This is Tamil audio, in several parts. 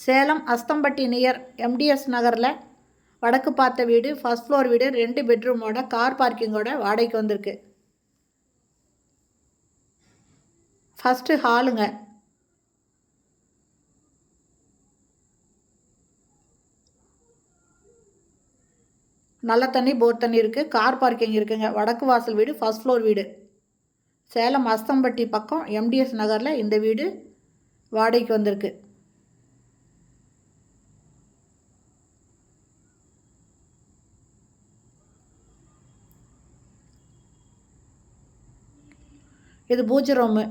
சேலம் அஸ்தம்பட்டி நியர் எம்டிஎஸ் நகரில் வடக்கு பார்த்த வீடு, ஃபர்ஸ்ட் ஃப்ளோர் வீடு, 2 பெட்ரூமோட கார் பார்க்கிங்கோட வாடகைக்கு வந்திருக்கு. ஃபஸ்ட்டு ஹாலுங்க. நல்ல தண்ணி, போர் தண்ணி இருக்குது. கார் பார்க்கிங் இருக்குங்க. வடக்கு வாசல் வீடு, ஃபர்ஸ்ட் ஃப்ளோர் வீடு. சேலம் அஸ்தம்பட்டி பக்கம் எம்டிஎஸ் நகரில் இந்த வீடு வாடகைக்கு வந்திருக்கு. இது பூஜை ரூமு.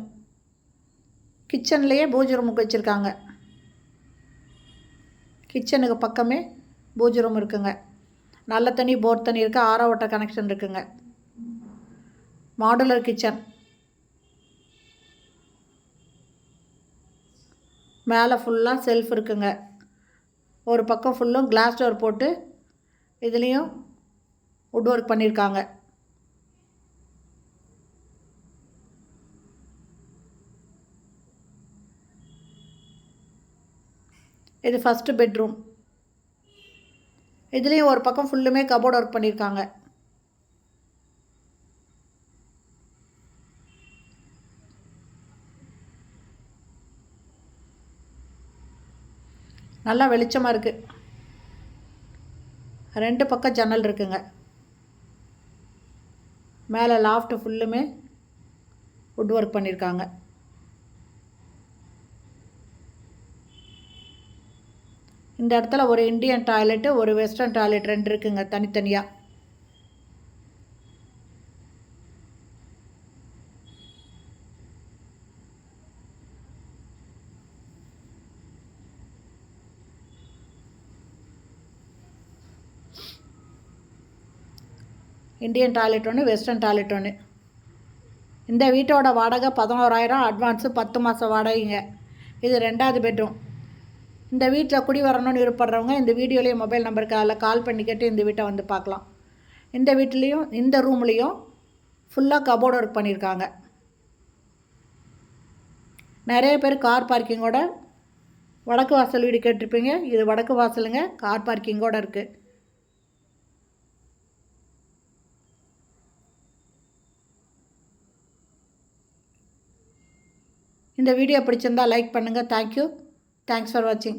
கிச்சன்லேயே பூஜை ரூமுக்கு வச்சுருக்காங்க. கிச்சனுக்கு பக்கமே பூஜை ரூம் இருக்குங்க. நல்ல தண்ணி, போர் தண்ணி இருக்குது. ஆரோ வாட்டர் கனெக்ஷன் இருக்குங்க. Modular kitchen. மேலே ஃபுல்லாக செல்ஃப் இருக்குங்க. ஒரு பக்கம் ஃபுல்லும் கிளாஸ் டோர் போட்டு இதுலேயும் வுட் ஒர்க் பண்ணியிருக்காங்க. இது ஃபஸ்ட்டு பெட்ரூம். இதுலேயும் ஒரு பக்கம் ஃபுல்லுமே கபோர்ட் ஒர்க் பண்ணியிருக்காங்க. நல்லா வெளிச்சமாக இருக்குது. 2 பக்கம் ஜன்னல் இருக்குங்க. மேலே லாஃப்ட் ஃபுல்லுமே வுட் ஒர்க் பண்ணியிருக்காங்க. இந்த இடத்துல ஒரு இந்தியன் டாய்லெட்டு, ஒரு வெஸ்டர்ன் டாய்லெட் 2 இருக்குங்க தனித்தனியாக. இந்தியன் டாய்லெட் ஒன்று, வெஸ்டர்ன் டாய்லெட் ஒன்று. இந்த வீட்டோட வாடகை 11,000, அட்வான்ஸு 10 மாதம் வாடகைங்க. இது 2வது பெட்ரூம். இந்த வீட்டில் குடி வரணும்னு விருப்பப்படுறவங்க இந்த வீடியோலேயும் மொபைல் நம்பருக்கு அதில் கால் பண்ணி கேட்டு இந்த வீட்டை வந்து பார்க்கலாம். இந்த வீட்லேயும் இந்த ரூம்லேயும் ஃபுல்லாக கபோர்டு ஒர்க் பண்ணியிருக்காங்க. நிறைய பேர் கார் பார்க்கிங்கோட வடக்கு வாசல் வீடு கேட்டிருப்பீங்க. இது வடக்கு வாசலுங்க, கார் பார்க்கிங்கோடு இருக்குது. இந்த வீடியோ பிடிச்சிருந்தால் லைக் பண்ணுங்கள். தேங்க்யூ. தேங்க்ஸ் ஃபார் வாட்சிங்.